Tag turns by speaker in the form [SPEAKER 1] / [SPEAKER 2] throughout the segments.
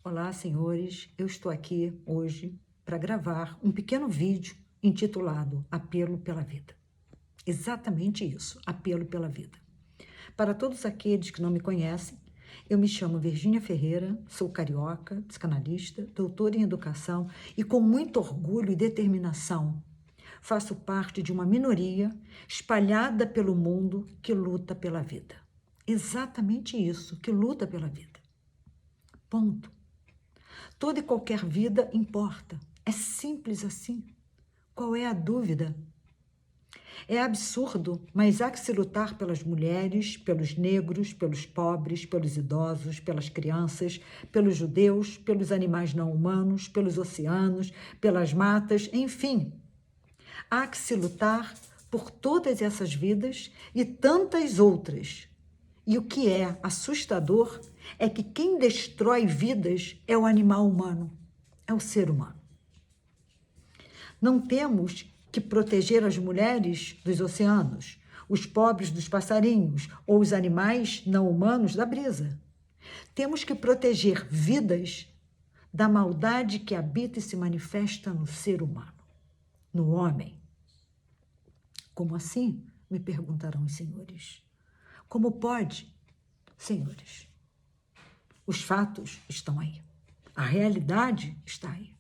[SPEAKER 1] Olá, senhores. Eu estou aqui hoje para gravar um pequeno vídeo intitulado Apelo pela Vida. Exatamente isso, apelo pela vida. Para todos aqueles que não me conhecem, eu me chamo Virgínia Ferreira, sou carioca, psicanalista, doutora em educação e com muito orgulho e determinação faço parte de uma minoria espalhada pelo mundo que luta pela vida. Exatamente isso, que luta pela vida. Ponto. Toda e qualquer vida importa. É simples assim. Qual é a dúvida? É absurdo, mas há que se lutar pelas mulheres, pelos negros, pelos pobres, pelos idosos, pelas crianças, pelos judeus, pelos animais não humanos, pelos oceanos, pelas matas, enfim. Há que se lutar por todas essas vidas e tantas outras. E o que é assustador é que quem destrói vidas é o animal humano, é o ser humano. Não temos que proteger as mulheres dos oceanos, os pobres dos passarinhos ou os animais não humanos da brisa. Temos que proteger vidas da maldade que habita e se manifesta no ser humano, no homem. Como assim? Me perguntarão os senhores. Como pode, senhores? Os fatos estão aí. A realidade está aí.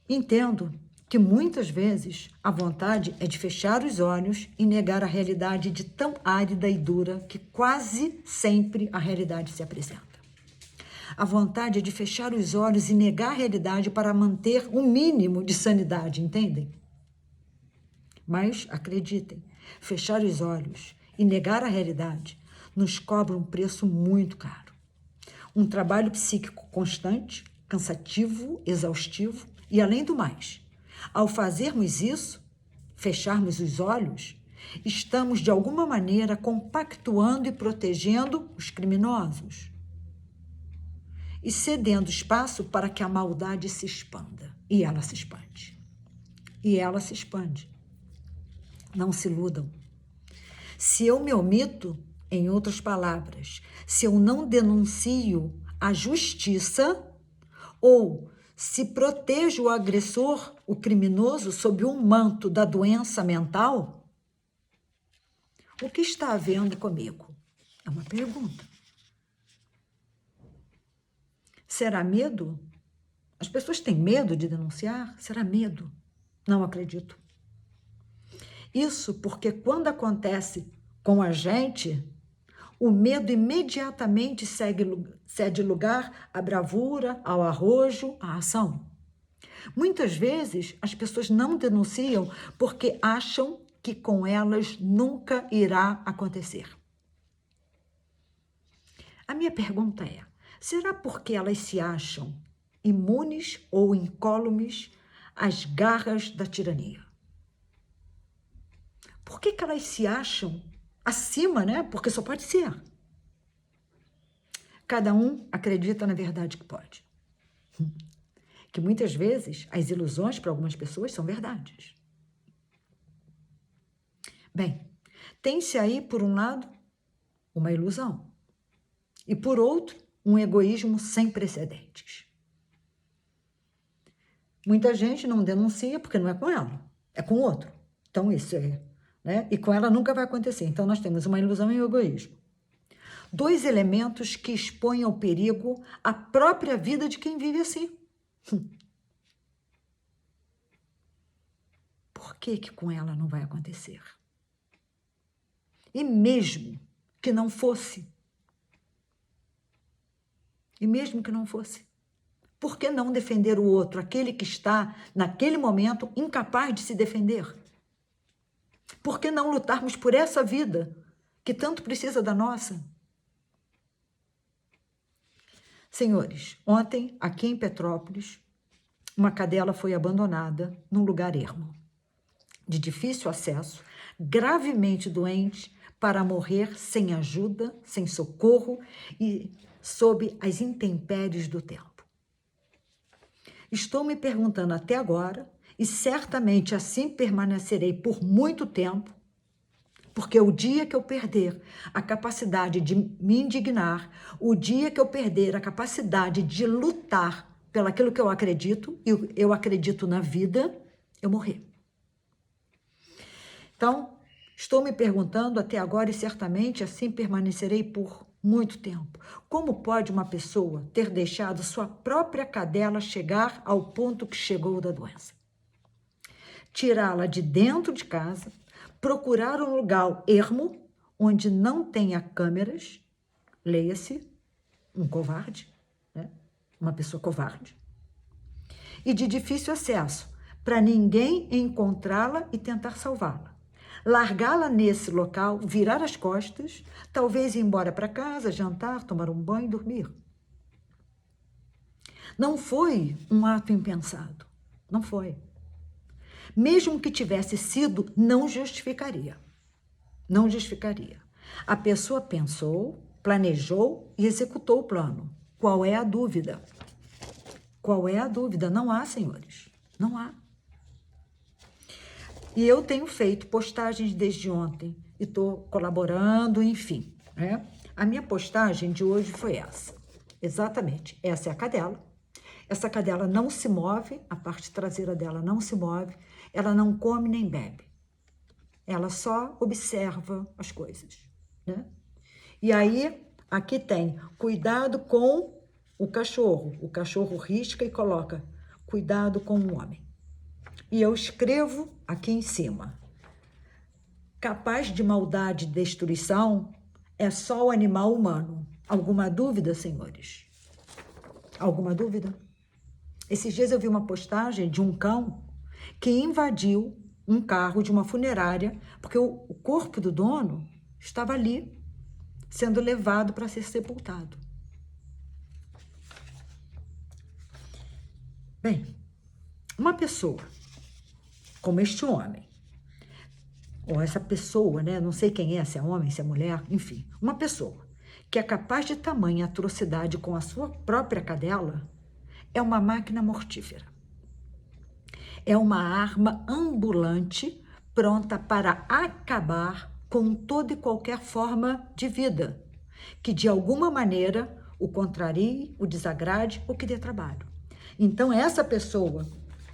[SPEAKER 1] Entendo que muitas vezes a vontade é de fechar os olhos e negar a realidade de tão árida e dura que quase sempre a realidade se apresenta. A vontade é de fechar os olhos e negar a realidade para manter um mínimo de sanidade, entendem? Mas, acreditem, fechar os olhos e negar a realidade nos cobra um preço muito caro. Um trabalho psíquico constante, cansativo, exaustivo e, além do mais, ao fazermos isso, fecharmos os olhos, estamos, de alguma maneira, compactuando e protegendo os criminosos e cedendo espaço para que a maldade se expanda. E ela se expande. E ela se expande. Não se iludam. Se eu me omito, em outras palavras, se eu não denuncio a justiça ou se protejo o agressor, o criminoso, sob um manto da doença mental, o que está havendo comigo? É uma pergunta. Será medo? As pessoas têm medo de denunciar? Será medo? Não acredito. Isso porque quando acontece com a gente, o medo imediatamente cede lugar à bravura, ao arrojo, à ação. Muitas vezes as pessoas não denunciam porque acham que com elas nunca irá acontecer. A minha pergunta é: será porque elas se acham imunes ou incólumes às garras da tirania? Por que elas se acham acima, né? Porque só pode ser. Cada um acredita na verdade que pode. Que muitas vezes as ilusões para algumas pessoas são verdades. Bem, tem-se aí, por um lado, uma ilusão e, por outro, um egoísmo sem precedentes. Muita gente não denuncia porque não é com ela, é com o outro. Então, isso é, né? E com ela nunca vai acontecer. Então, nós temos uma ilusão e um egoísmo. Dois elementos que expõem ao perigo a própria vida de quem vive assim. Por que com ela não vai acontecer? E mesmo que não fosse, por que não defender o outro, aquele que está, naquele momento, incapaz de se defender? Por que não lutarmos por essa vida que tanto precisa da nossa? Senhores, ontem, aqui em Petrópolis, uma cadela foi abandonada num lugar ermo, de difícil acesso, gravemente doente, para morrer sem ajuda, sem socorro e sob as intempéries do tempo. Estou me perguntando até agora, e certamente assim permanecerei por muito tempo, Porque o dia que eu perder a capacidade de me indignar, o dia que eu perder a capacidade de lutar pelaquilo que eu acredito, e eu acredito na vida, eu morrer. Então, estou me perguntando até agora, e certamente assim permanecerei por muito tempo, como pode uma pessoa ter deixado sua própria cadela chegar ao ponto que chegou da doença? Tirá-la de dentro de casa, procurar um lugar ermo, onde não tenha câmeras, leia-se, um covarde, né? Uma pessoa covarde, e de difícil acesso, para ninguém encontrá-la e tentar salvá-la. Largá-la nesse local, virar as costas, talvez ir embora para casa, jantar, tomar um banho e dormir. Não foi um ato impensado, não foi. Mesmo que tivesse sido, não justificaria. Não justificaria. A pessoa pensou, planejou e executou o plano. Qual é a dúvida? Qual é a dúvida? Não há, senhores. Não há. E eu tenho feito postagens desde ontem e estou colaborando, enfim. Né? A minha postagem de hoje foi essa. Exatamente. Essa é a cadela. Essa cadela não se move, a parte traseira dela não se move, ela não come nem bebe. Ela só observa as coisas. Né? E aí, aqui tem cuidado com o cachorro. O cachorro risca e coloca cuidado com o homem. E eu escrevo aqui em cima: capaz de maldade e destruição é só o animal humano. Alguma dúvida, senhores? Alguma dúvida? Esses dias eu vi uma postagem de um cão que invadiu um carro de uma funerária, porque o corpo do dono estava ali, sendo levado para ser sepultado. Bem, uma pessoa como este homem, ou essa pessoa, né? Não sei quem é, se é homem, se é mulher, enfim, uma pessoa que é capaz de tamanha atrocidade com a sua própria cadela, é uma máquina mortífera. É uma arma ambulante pronta para acabar com toda e qualquer forma de vida que, de alguma maneira, o contrarie, o desagrade ou que dê trabalho. Então, essa pessoa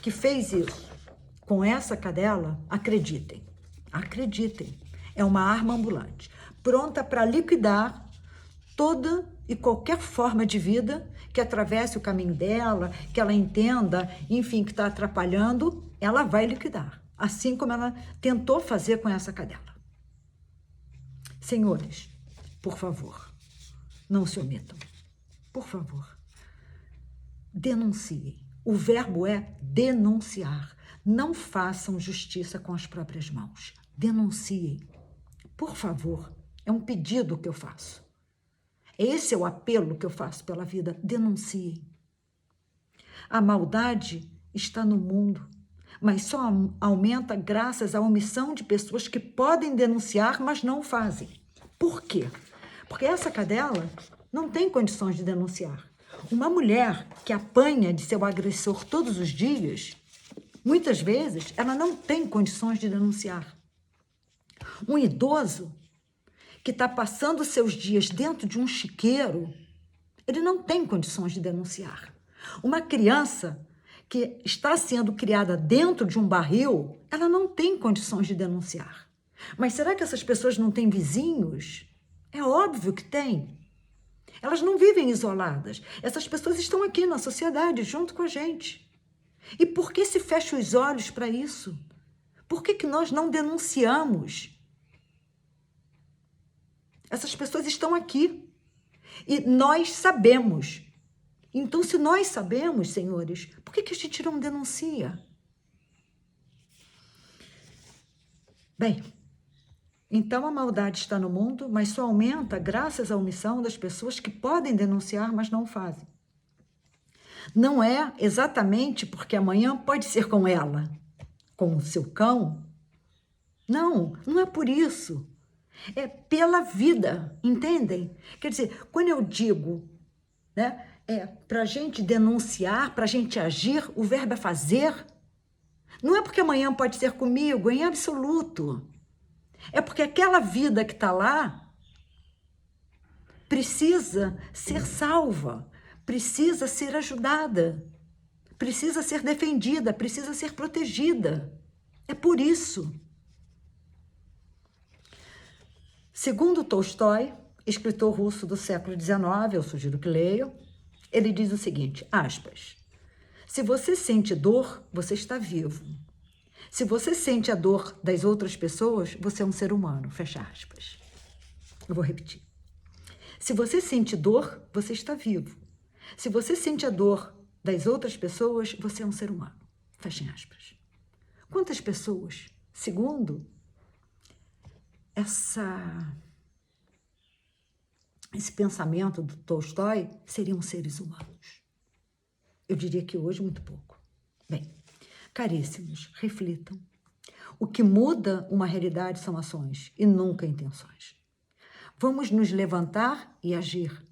[SPEAKER 1] que fez isso com essa cadela, acreditem, é uma arma ambulante, pronta para liquidar toda e qualquer forma de vida que atravesse o caminho dela, que ela entenda, enfim, que está atrapalhando, ela vai liquidar, assim como ela tentou fazer com essa cadela. Senhores, por favor, não se omitam. Por favor, denunciem. O verbo é denunciar. Não façam justiça com as próprias mãos. Denunciem. Por favor, é um pedido que eu faço. Esse é o apelo que eu faço pela vida. Denunciem. A maldade está no mundo, mas só aumenta graças à omissão de pessoas que podem denunciar, mas não fazem. Por quê? Porque essa cadela não tem condições de denunciar. Uma mulher que apanha de seu agressor todos os dias, muitas vezes, ela não tem condições de denunciar. Um idoso que está passando seus dias dentro de um chiqueiro, ele não tem condições de denunciar. Uma criança que está sendo criada dentro de um barril, ela não tem condições de denunciar. Mas será que essas pessoas não têm vizinhos? É óbvio que tem. Elas não vivem isoladas. Essas pessoas estão aqui na sociedade, junto com a gente. E por que se fecha os olhos para isso? Por que nós não denunciamos? Essas pessoas estão aqui e nós sabemos. Então, se nós sabemos, senhores, por que a gente não denuncia? Bem, então a maldade está no mundo, mas só aumenta graças à omissão das pessoas que podem denunciar, mas não fazem. Não é exatamente porque amanhã pode ser com ela, com o seu cão. Não, não é por isso. É pela vida, entendem? Quer dizer, quando eu digo, né, para a gente denunciar, para a gente agir, o verbo é fazer. Não é porque amanhã pode ser comigo, em absoluto. É porque aquela vida que está lá precisa ser salva, precisa ser ajudada, precisa ser defendida, precisa ser protegida. É por isso. Segundo Tolstói, escritor russo do século XIX, eu sugiro que leiam, ele diz o seguinte, aspas, se você sente dor, você está vivo. Se você sente a dor das outras pessoas, você é um ser humano, fecha aspas. Eu vou repetir. Se você sente dor, você está vivo. Se você sente a dor das outras pessoas, você é um ser humano, fecha aspas. Quantas pessoas, segundo esse pensamento do Tolstói, seriam seres humanos? Eu diria que hoje muito pouco. Bem, caríssimos, reflitam. O que muda uma realidade são ações e nunca intenções. Vamos nos levantar e agir.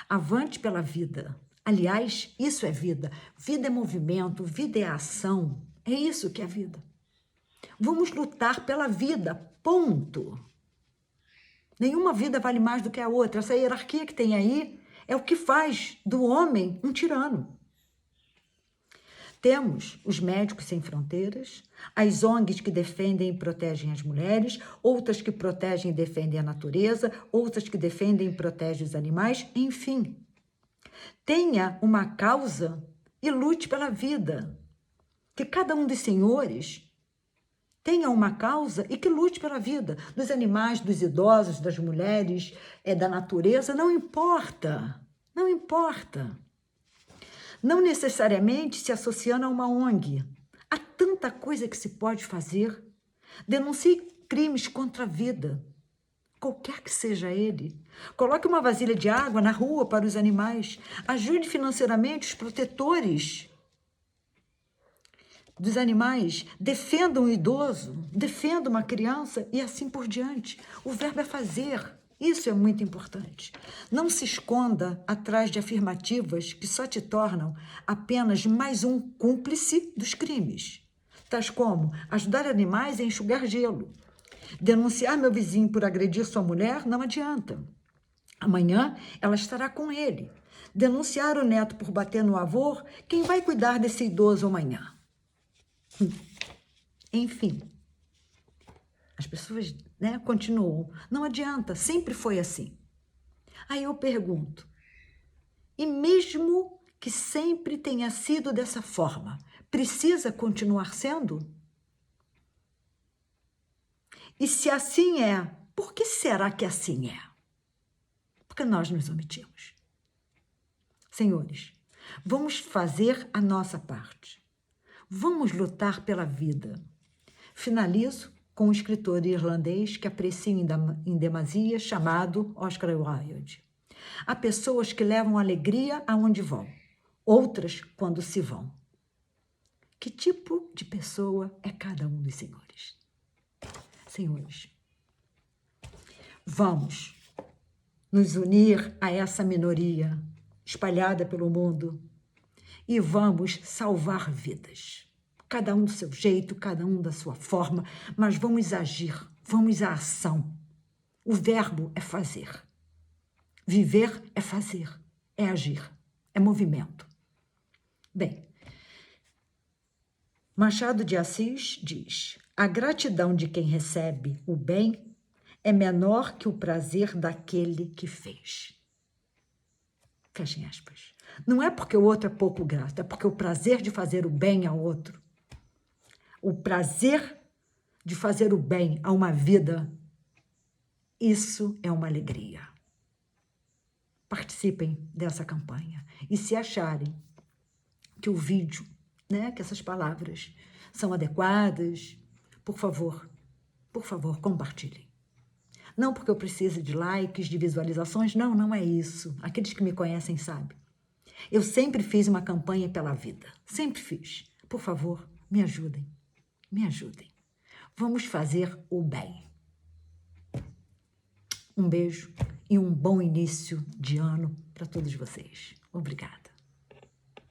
[SPEAKER 1] Avante pela vida. Aliás, isso é vida. Vida é movimento, vida é ação. É isso que é vida. Vamos lutar pela vida, ponto. Nenhuma vida vale mais do que a outra. Essa hierarquia que tem aí é o que faz do homem um tirano. Temos os Médicos Sem Fronteiras, as ONGs que defendem e protegem as mulheres, outras que protegem e defendem a natureza, outras que defendem e protegem os animais, enfim. Tenha uma causa e lute pela vida. Que cada um dos senhores tenha uma causa e que lute pela vida. Dos animais, dos idosos, das mulheres, da natureza, não importa. Não importa. Não necessariamente se associando a uma ONG. Há tanta coisa que se pode fazer. Denuncie crimes contra a vida, qualquer que seja ele. Coloque uma vasilha de água na rua para os animais. Ajude financeiramente os protetores dos animais. Defenda um idoso, defenda uma criança e assim por diante. O verbo é fazer. Isso é muito importante. Não se esconda atrás de afirmativas que só te tornam apenas mais um cúmplice dos crimes, tais como ajudar animais a enxugar gelo. Denunciar meu vizinho por agredir sua mulher não adianta. Amanhã ela estará com ele. Denunciar o neto por bater no avô, quem vai cuidar desse idoso amanhã? Enfim. As pessoas, continuam. Não adianta, sempre foi assim. Aí eu pergunto, e mesmo que sempre tenha sido dessa forma, precisa continuar sendo? E se assim é, por que será que assim é? Porque nós nos omitimos. Senhores, vamos fazer a nossa parte. Vamos lutar pela vida. Finalizo com um escritor irlandês que aprecio em demasia, chamado Oscar Wilde. Há pessoas que levam alegria aonde vão, outras quando se vão. Que tipo de pessoa é cada um dos senhores? Senhores, vamos nos unir a essa minoria espalhada pelo mundo e vamos salvar vidas. Cada um do seu jeito, cada um da sua forma, mas vamos agir, vamos à ação. O verbo é fazer. Viver é fazer, é agir, é movimento. Bem, Machado de Assis diz: a gratidão de quem recebe o bem é menor que o prazer daquele que fez. Fechem aspas. Não é porque o outro é pouco grato, é porque o prazer de fazer o bem ao outro, o prazer de fazer o bem a uma vida, isso é uma alegria. Participem dessa campanha. E se acharem que o vídeo, que essas palavras são adequadas, por favor, compartilhem. Não porque eu precise de likes, de visualizações, não é isso. Aqueles que me conhecem sabem. Eu sempre fiz uma campanha pela vida, sempre fiz. Por favor, me ajudem. Me ajudem. Vamos fazer o bem. Um beijo e um bom início de ano para todos vocês. Obrigada.